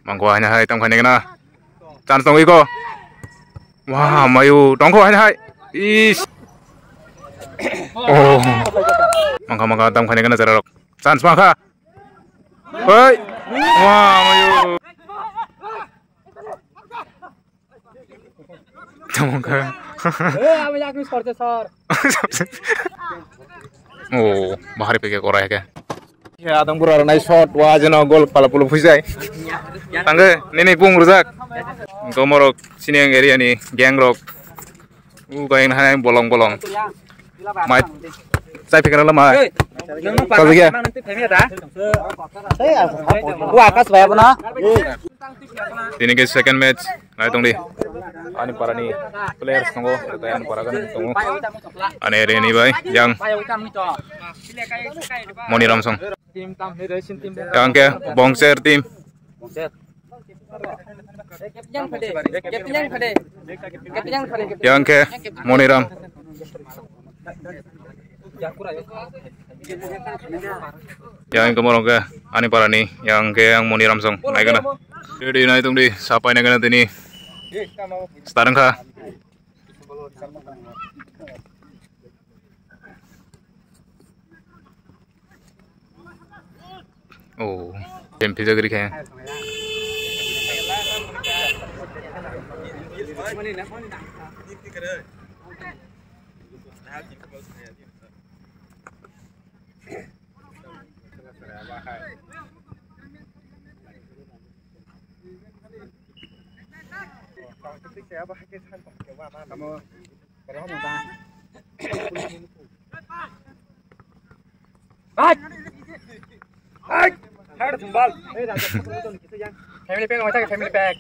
Mangko hanya hai tam khane kana. Chance tong iko. Wah, mayu tongko hanya hai. Is. Oh. Mangka tam khane kana jarok. Chance mangka. Hoi. Wah, mayu. Mangka. Oh, bahari pe ke kora ya. Ya, tang pura nai shot wa jeno gol pala pulu fusai. Tangge nini pung rujak. Gomorok sini yang area ni geng rock. Kain hai bolong-bolong. Mai. Saya pikir lemah. Kau lagi ya? Wah, kas bayar pernah. Ini ke second match. Nah, tong di. Ani para ni players tunggu. Tayan para kan tunggu. Ani area ni bay. Yang Moni Ramsong. Yang ke Bongser team. Yang ke Moni Ram. Yang kemorong ke ani para ni yang ke yang Moni Ramsong naik kana. Jadi naik tung di siapa yang kana tini. Sekarang kah? Oh, jam pizza geri kaya. Family pack macam family pack.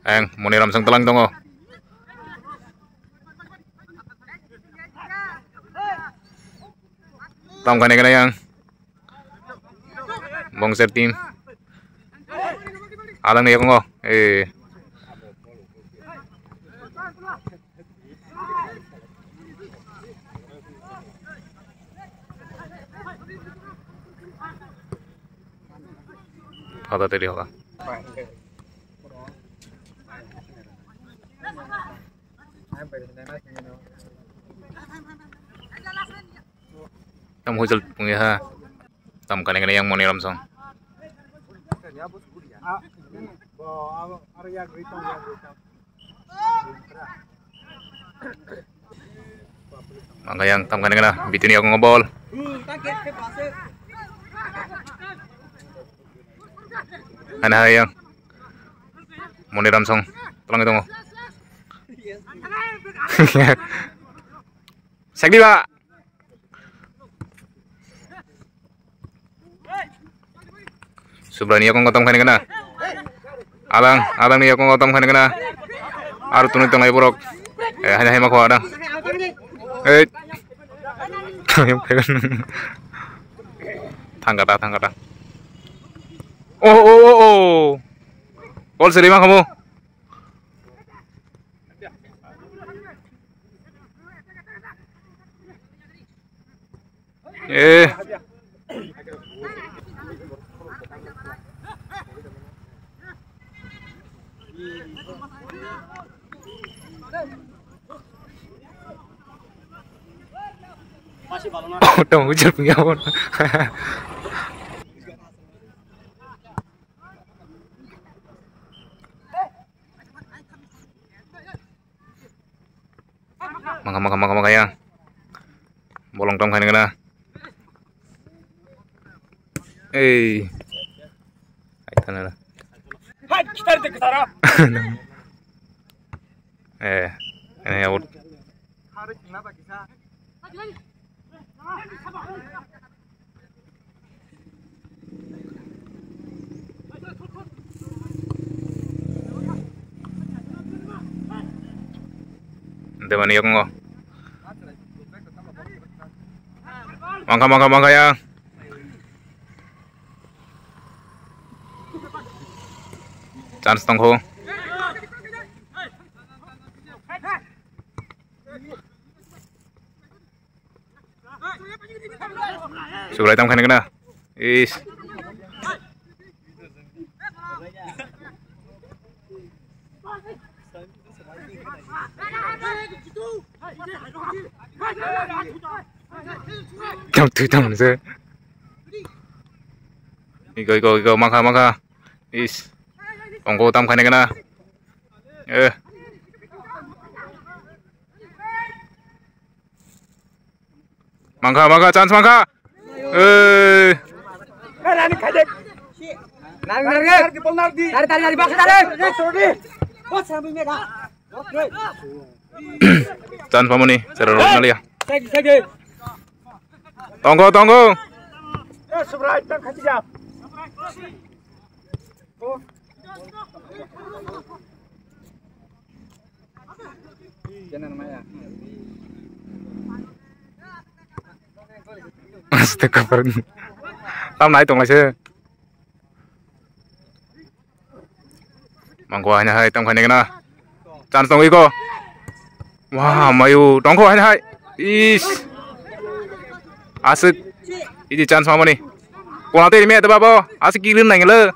Ang Moni Ramsong telang tongo. Tam kane kana yang Bongser team. Alang ni ako Kata tadi hoka. Tam hujal punya tam kane yang Moni Ramsong. Mangga yang tam kane bitini aku ngobol. Ana yang Moni Ramsong tolong itu ngo. Sakdi Pak. Subrani aku ngotom kane kana. Alang ni aku ngotom kane kana. Aru tunu tong ai borok. Hanya hema ko ada. Tangkata. Oh. Gol serima kamu. Udah hujan punya pun. Maka ya. Bolong tong kan kena. Hai tanah. Hai, kita dekat sana. Ini ya ud. Mani ako ngo. Mangka ya. Chance tongko. Surai tam khane kana. Is. Tam tu tam se. Iko maka. Is. Ongko tam khane kana. Mangka chance mangka. Nani khajek. Nani bol nar di. Tari box tari. Sorry. Box sambil mega. Chance pamuni sero nalia. Segi. Tonggo. Subrai tak khajik ya. Jangan namanya. Astaga, tam naik tong lagi. Mangko hanya hai tam khane kana. Chance tong iko. Wah, mayu tongko hanya hai. Is. Asik. Ini chance mama ni. Kau nanti ini ada apa? Asik kilin nang le.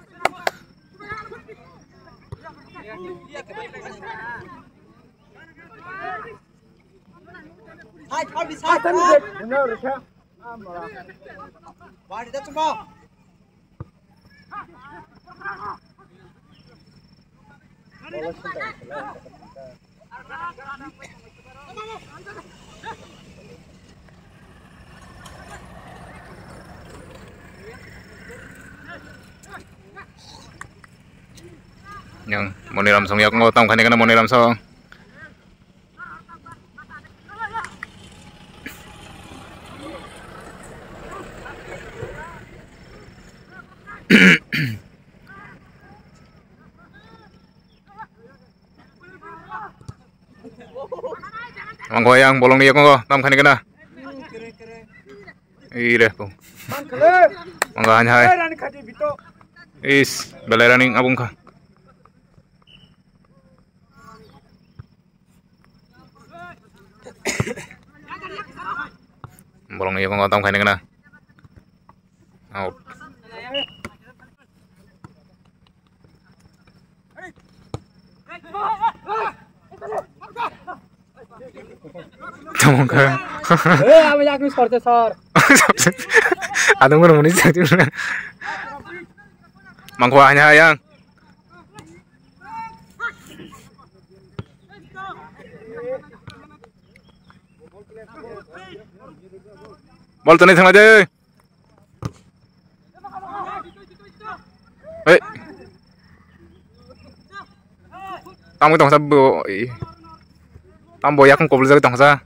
Yang moni ramsong yak ngotam khane kana moni ramsong. Mangko yang bolong ni yak ngo tam khane kana. Ire po. Mangga hanya hai. Is belerani abung ka. Bolong ni yak ngo tam khane kana. Out. Tunggu. Apa yang aku sorte sor? Adung kan muni jadi. Mangko hanya yang. Bol tu ni tengah je. Tamu tong sa bo. Tamu boyak kong kubel tong sa.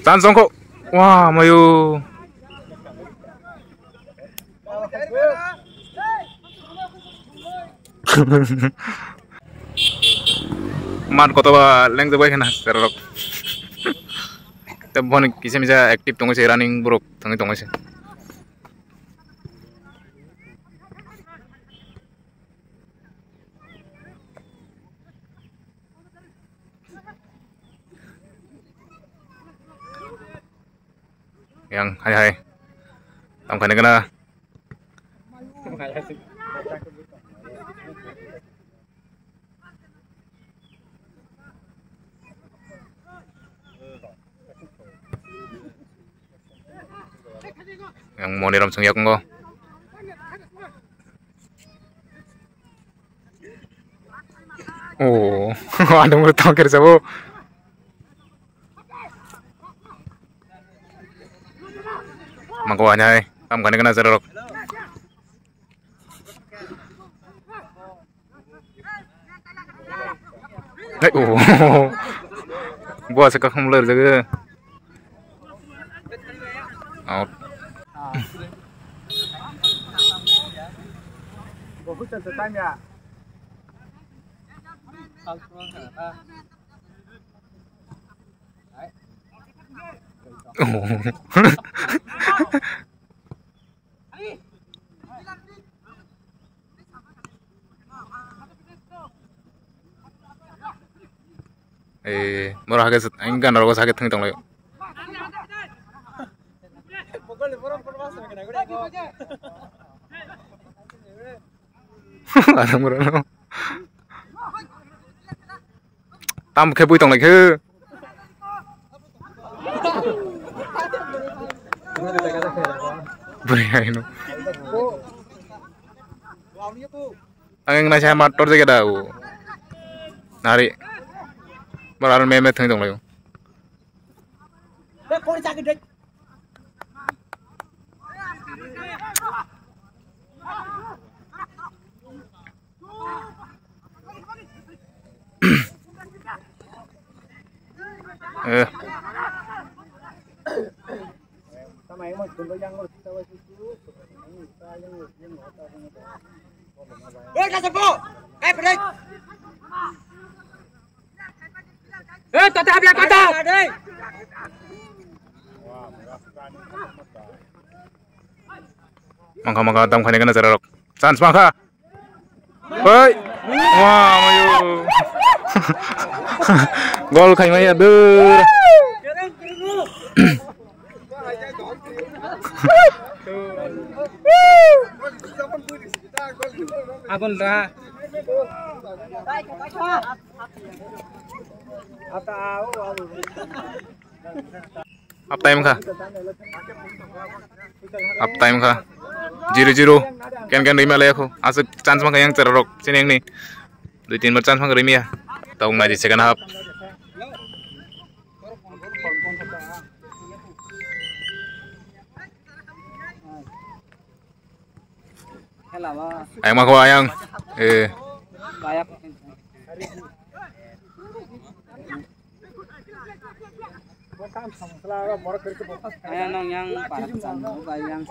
Chance kok. Wah, mayu. Man kota ba leng de boy kana serok. Tebon kisi misa aktif tong se running buruk tong se. Yang hai tam khane kana. Yang mau niram sengyak ngo. Oh, ada mulut tangkir sabo. Mangko hanya tam khane kana serok. Oh. Gua sekak humler jaga. Out. बहुत चलता है क्या? murah hagas enggak naruh sakit teng tong layo ada murah no tam ke bui tong lai ke beri ayo angin nasi motor je kita tahu nari Malah meme teng tong layo. Tata habis kata. Mangka tam khane kana jarok. Chance mangka. Hoi. Wah, mayu. Gol khai mai aduh. Abon dah. Up time kah? Up time kah? 0-0. Kan rima lagi aku. Asuk chance mangka yang cerok. Sini yang ni. 2-3 chance mangka rima ya. Tahu nggak di second half. Ayang mako ayang. Ayang nong yang para pesan bayang.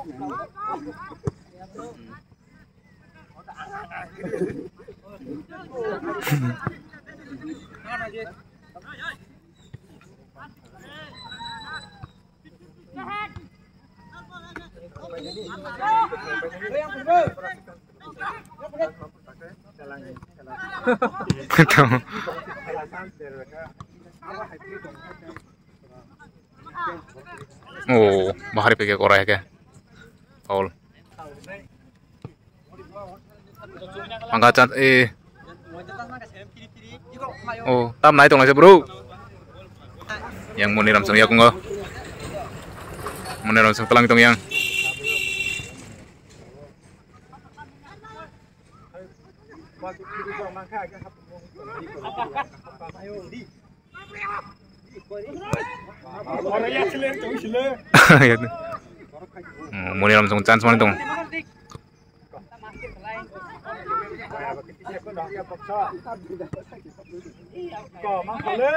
Oh, bahari pergi Korea ke? Paul. Mangka Oh, tam naik tong aja bro. Yang mau niram seng ya aku nggak. Mau niram seng telang tong yang. Mau niram seng chance mana tong?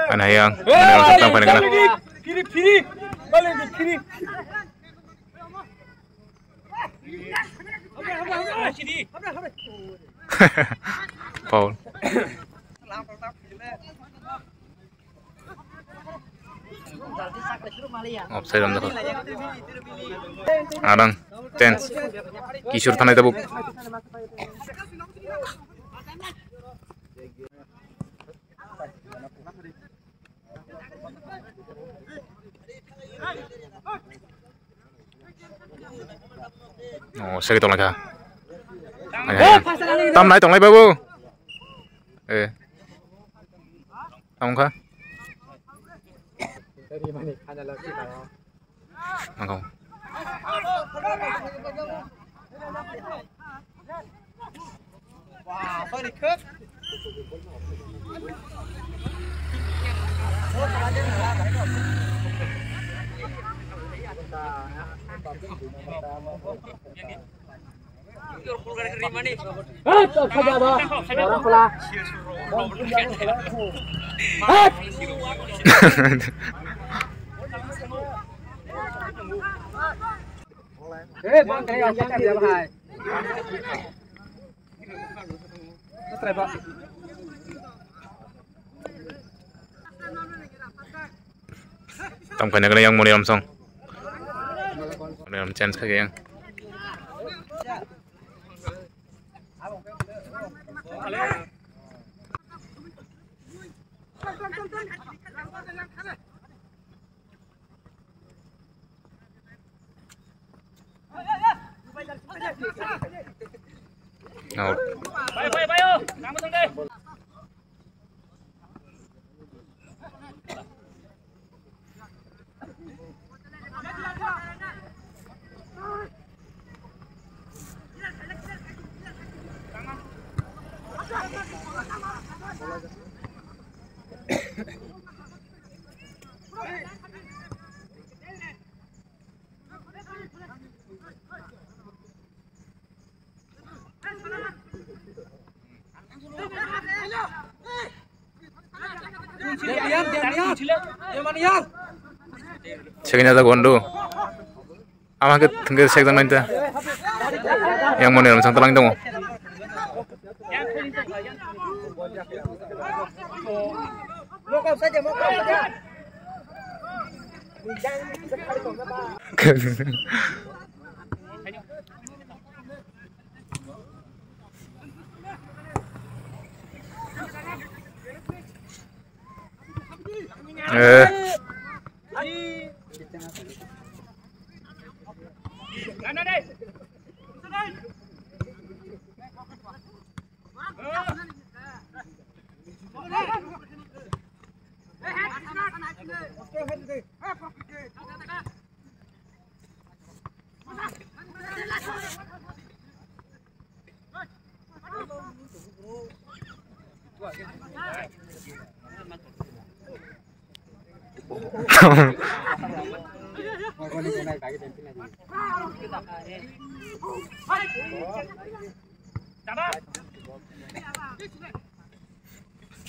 Ana yang niram seng tang pada kana. Kiri, balik kiri. Paul. Offside am dakho. Adang chance. Kishore thanai tabuk. Oh, sakit tong lagi. Tam naik tong lai babu. Tam kah? Mangkau. Wah, sorry cut. Orang pula. Bang, kayak aja dia bahai. Terus Pak. Tam kanya yang mau niram song. Niram chance kayak yang. Out. Bay ơi, nắm vào đây. Sekenya tak gondu. Ama ke tengah sek dan nanti. Yang mana dalam sang telang itu? Mokau saja.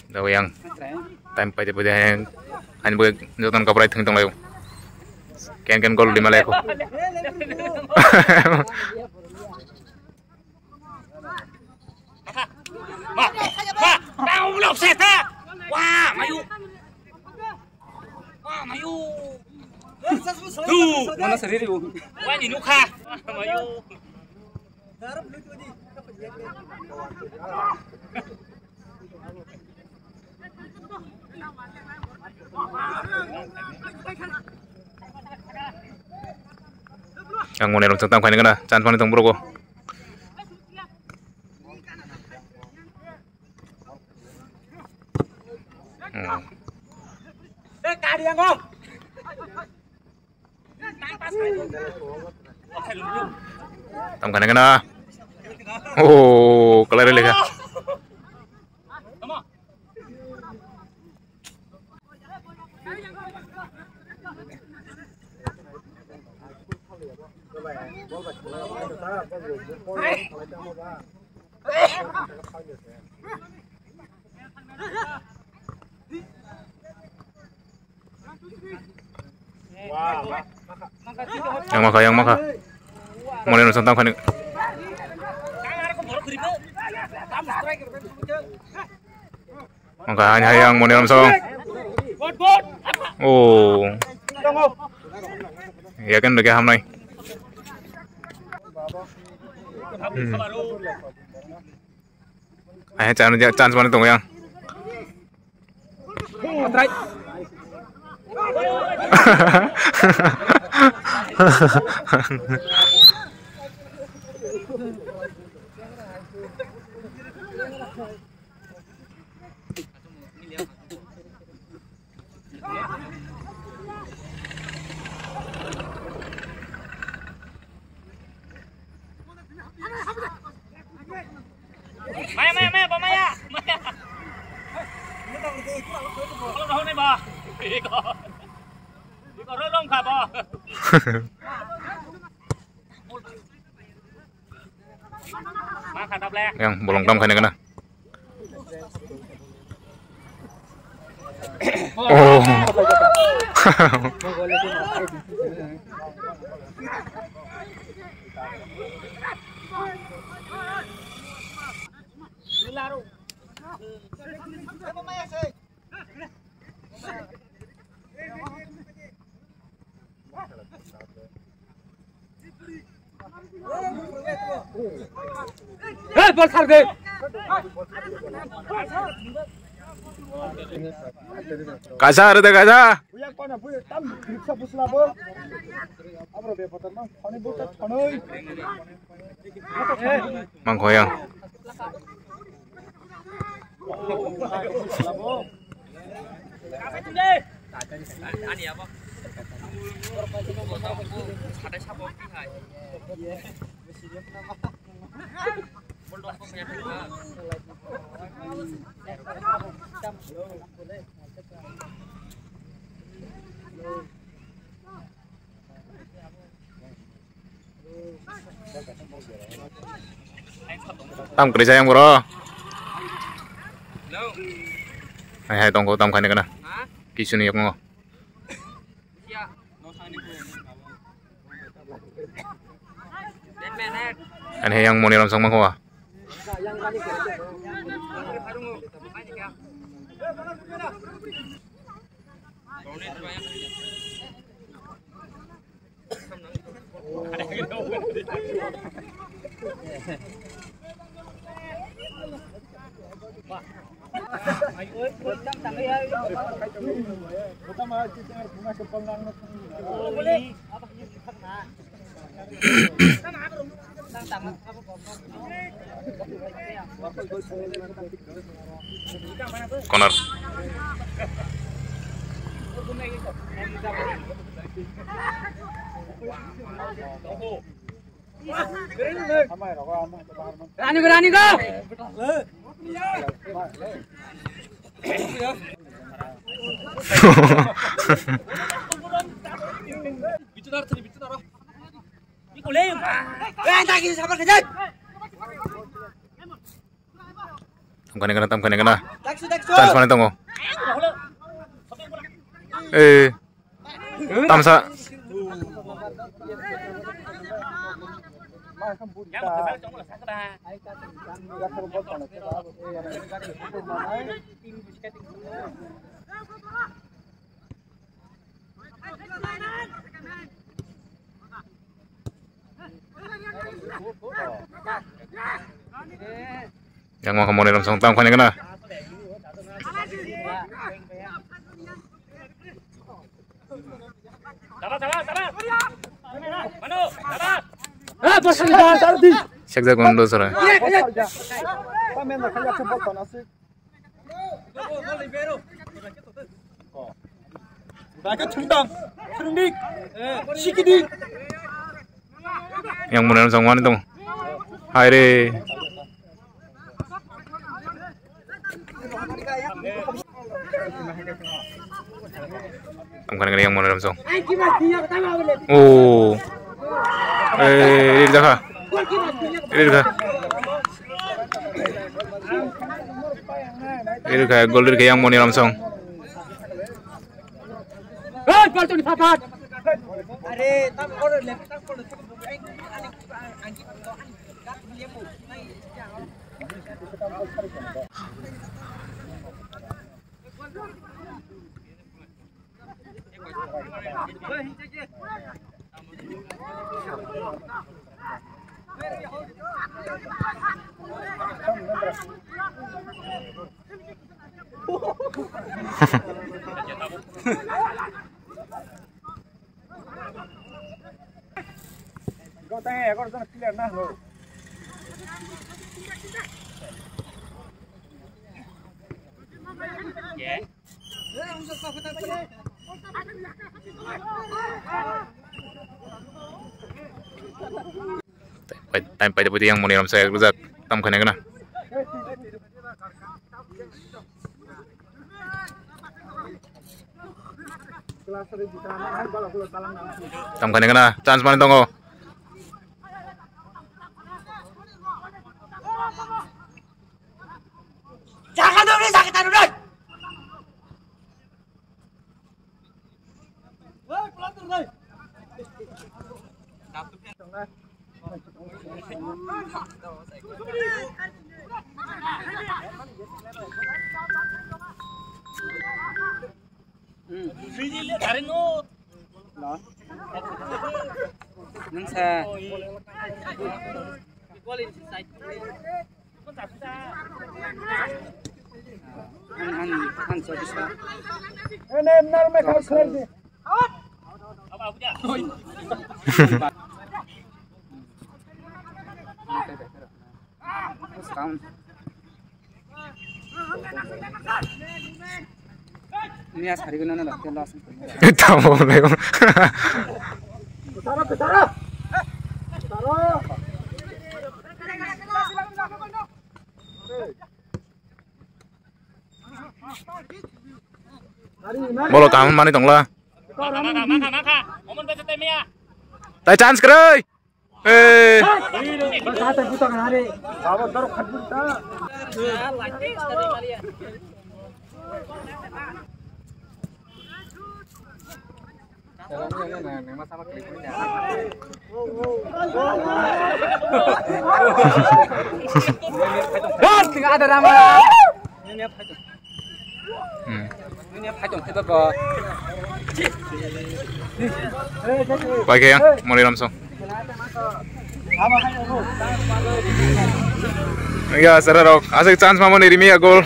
Daw yang time pa jabo yang hanya buat nonton kabarai tentang layu. Kan gol di Malaysia. Tahu belum seta? Wah, mayu. Tuh, Mana sendiri bu? wah ini nuka. Mayu. Yang mau nerong tentang kain kena, jangan panik tong bro. Kadi yang ngom. Tam kain kena. Oh, kelar lagi. Yang maka. Mulai nonton tentang kain. Maka hanya yang mau langsung. Oh. Ya kan udah ham nih. Ayo chance mana tuh yang? Maya, Maya. Kalau nih bah, Iko rolong kah bah? Yang bolong tam kan kena. Oh. Bol sar deh. Kaza ada kaza. Buya kona buya tam riksa busla bo. Abro be patar ma khani bo ta khanoi. Mang khoyang. Tam kerja yang bro. Hai tonggo tam kan kana. Kisuni yok ngo. Aneh yang mau niram sang mangko. Corner. Berani kau. Tam kan kena. Chance mana tonggo. Tamsa. Yang mau kamu dalam song tam kan kena. Siak jago ndo sore. Yang mau dalam song mana itu? Hai re. Tam kan yang mau dalam song. Oh. Ini dah. Ini kayak gol dari yang mau niram song. Gol tu dipapat. Are tam order le tam order Kau tanya, kau jangan clear nah lo. Yeah. Time pada putih yang mau niram saya ruzak tam kan kena. Tam kan kena. Chance mana tonggo. Jangan dulu, sakit dulu. Ini as hari guna nak kelas. Tahu lagi. Bolo kamu mana tong lah? Tai chance kere. Tinggal ada nama. Ini apa itu? Kita ke. Baik ya, mulai langsung. Ya, serah asik chance mama nih Rimi ya gol.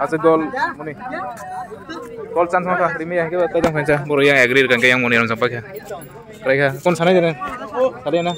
Asik gol, muni. Gol chance maka Rimi ya, kita tajam fans ya. Baru yang agree dengan yang muni langsung pakai. Mereka, kon sana aja nih. Kalian na.